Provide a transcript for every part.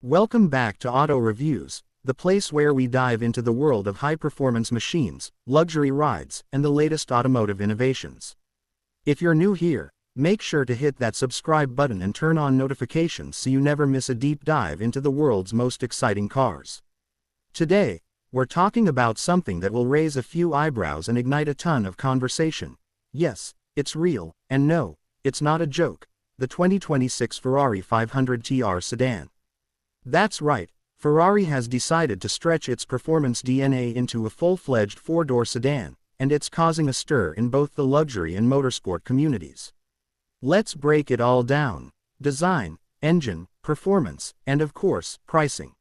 Welcome back to Auto Reviews, the place where we dive into the world of high-performance machines, luxury rides, and the latest automotive innovations. If you're new here, make sure to hit that subscribe button and turn on notifications so you never miss a deep dive into the world's most exciting cars. Today, we're talking about something that will raise a few eyebrows and ignite a ton of conversation. Yes, it's real, and no, it's not a joke. The 2026 Ferrari 500 TR sedan. That's right, Ferrari has decided to stretch its performance DNA into a full-fledged four-door sedan, and it's causing a stir in both the luxury and motorsport communities. Let's break it all down: design, engine, performance, and of course, pricing.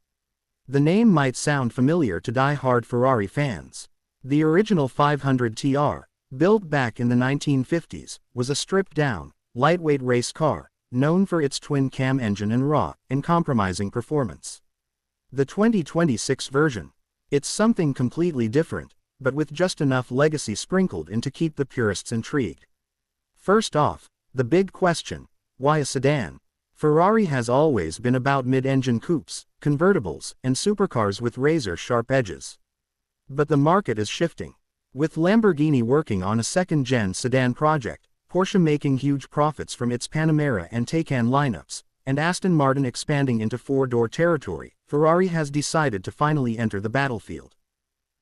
The name might sound familiar to die-hard Ferrari fans. The original 500 TR, built back in the 1950s, was a stripped-down, lightweight race car, known for its twin-cam engine and raw, uncompromising performance. The 2026 version. It's something completely different, but with just enough legacy sprinkled in to keep the purists intrigued. First off, the big question: why a sedan? Ferrari has always been about mid-engine coupes, convertibles, and supercars with razor-sharp edges. But the market is shifting. With Lamborghini working on a second-gen sedan project, Porsche making huge profits from its Panamera and Taycan lineups, and Aston Martin expanding into four-door territory, Ferrari has decided to finally enter the battlefield.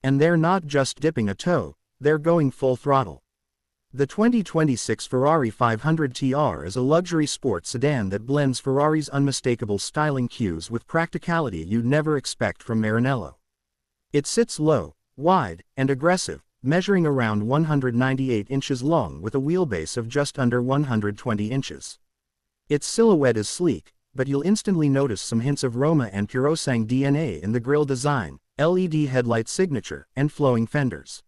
And they're not just dipping a toe, they're going full throttle. The 2026 Ferrari 500 TR is a luxury sports sedan that blends Ferrari's unmistakable styling cues with practicality you'd never expect from Maranello. It sits low, wide, and aggressive, measuring around 198 inches long with a wheelbase of just under 120 inches. Its silhouette is sleek, but you'll instantly notice some hints of Roma and Purosangue DNA in the grille design, LED headlight signature, and flowing fenders.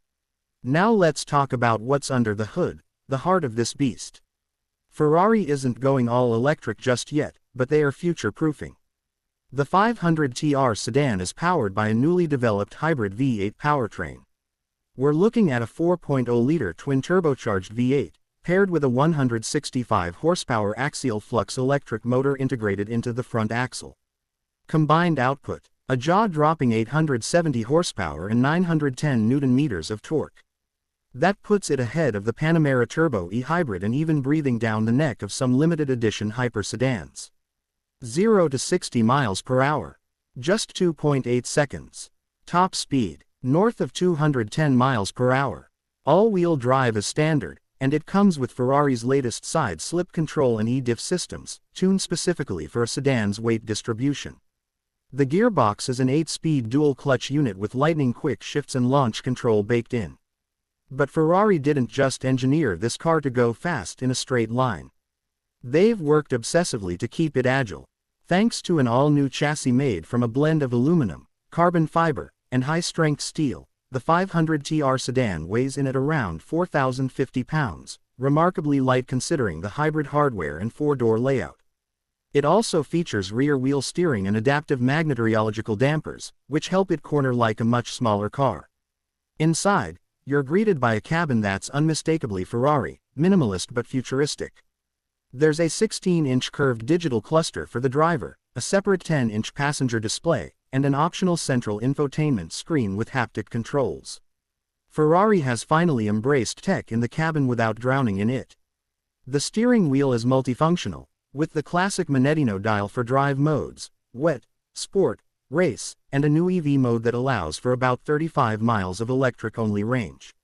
Now let's talk about what's under the hood, the heart of this beast. Ferrari isn't going all electric just yet, but they are future-proofing. The 500 TR sedan is powered by a newly developed hybrid V8 powertrain. We're looking at a 4.0-liter twin-turbocharged V8, paired with a 165 horsepower axial flux electric motor integrated into the front axle. Combined output: a jaw-dropping 870 horsepower and 910 Nm of torque. That puts it ahead of the Panamera Turbo E hybrid and even breathing down the neck of some limited edition hyper sedans. 0 to 60 miles per hour. Just 2.8 seconds. Top speed: north of 210 miles per hour. All-wheel drive is standard, and it comes with Ferrari's latest side slip control and e-diff systems, tuned specifically for a sedan's weight distribution. The gearbox is an 8-speed dual-clutch unit with lightning-quick shifts and launch control baked in. But Ferrari didn't just engineer this car to go fast in a straight line. They've worked obsessively to keep it agile. Thanks to an all-new chassis made from a blend of aluminum, carbon fiber, and high-strength steel, the 500 TR sedan weighs in at around 4,050 pounds, remarkably light considering the hybrid hardware and four-door layout. It also features rear-wheel steering and adaptive magnetoreological dampers, which help it corner like a much smaller car. Inside, you're greeted by a cabin that's unmistakably Ferrari, minimalist but futuristic. There's a 16-inch curved digital cluster for the driver, a separate 10-inch passenger display, and an optional central infotainment screen with haptic controls. Ferrari has finally embraced tech in the cabin without drowning in it. The steering wheel is multifunctional, with the classic Manettino dial for drive modes, wet, sport, race, and a new EV mode that allows for about 35 miles of electric-only range.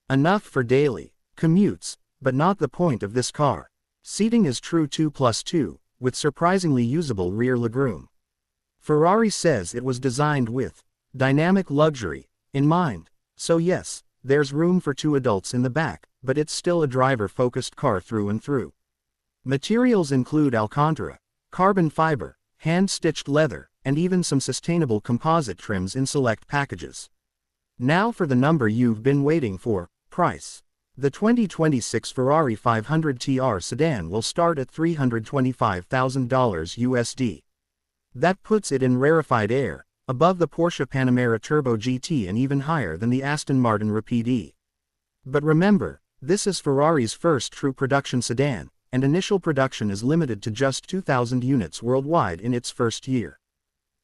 Enough for daily commutes, but not the point of this car. Seating is true 2+2, with surprisingly usable rear legroom. Ferrari says it was designed with dynamic luxury in mind. So yes, there's room for two adults in the back, but it's still a driver-focused car through and through. Materials include Alcantara, carbon fiber, hand-stitched leather, and even some sustainable composite trims in select packages. Now for the number you've been waiting for: price. The 2026 Ferrari 500 TR sedan will start at $325,000 USD. That puts it in rarefied air, above the Porsche Panamera Turbo GT and even higher than the Aston Martin Rapide E. But remember, this is Ferrari's first true production sedan, and initial production is limited to just 2,000 units worldwide in its first year.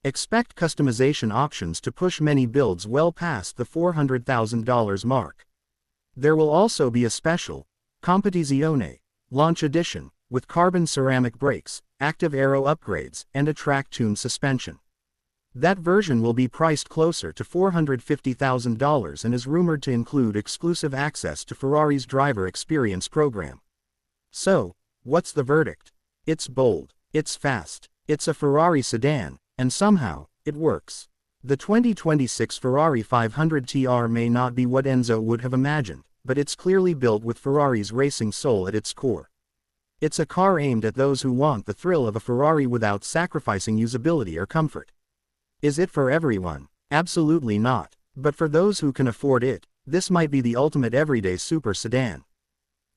Expect customization options to push many builds well past the $400,000 mark. There will also be a special Competizione Launch Edition with carbon ceramic brakes, active aero upgrades, and a track-tuned suspension. That version will be priced closer to $450,000 and is rumored to include exclusive access to Ferrari's driver experience program. So, what's the verdict? It's bold, it's fast, it's a Ferrari sedan, and somehow, it works. The 2026 Ferrari 500 TR may not be what Enzo would have imagined, but it's clearly built with Ferrari's racing soul at its core. It's a car aimed at those who want the thrill of a Ferrari without sacrificing usability or comfort. Is it for everyone? Absolutely not. But for those who can afford it, this might be the ultimate everyday super sedan.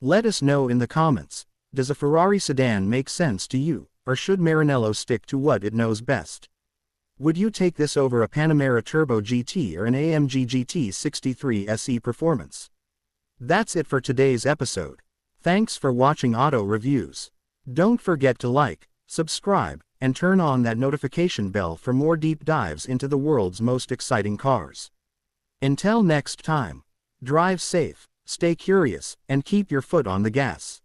Let us know in the comments. Does a Ferrari sedan make sense to you, or should Maranello stick to what it knows best? Would you take this over a Panamera Turbo GT or an AMG GT 63 SE Performance? That's it for today's episode. Thanks for watching Auto Reviews. Don't forget to like, subscribe, and turn on that notification bell for more deep dives into the world's most exciting cars. Until next time, drive safe, stay curious, and keep your foot on the gas.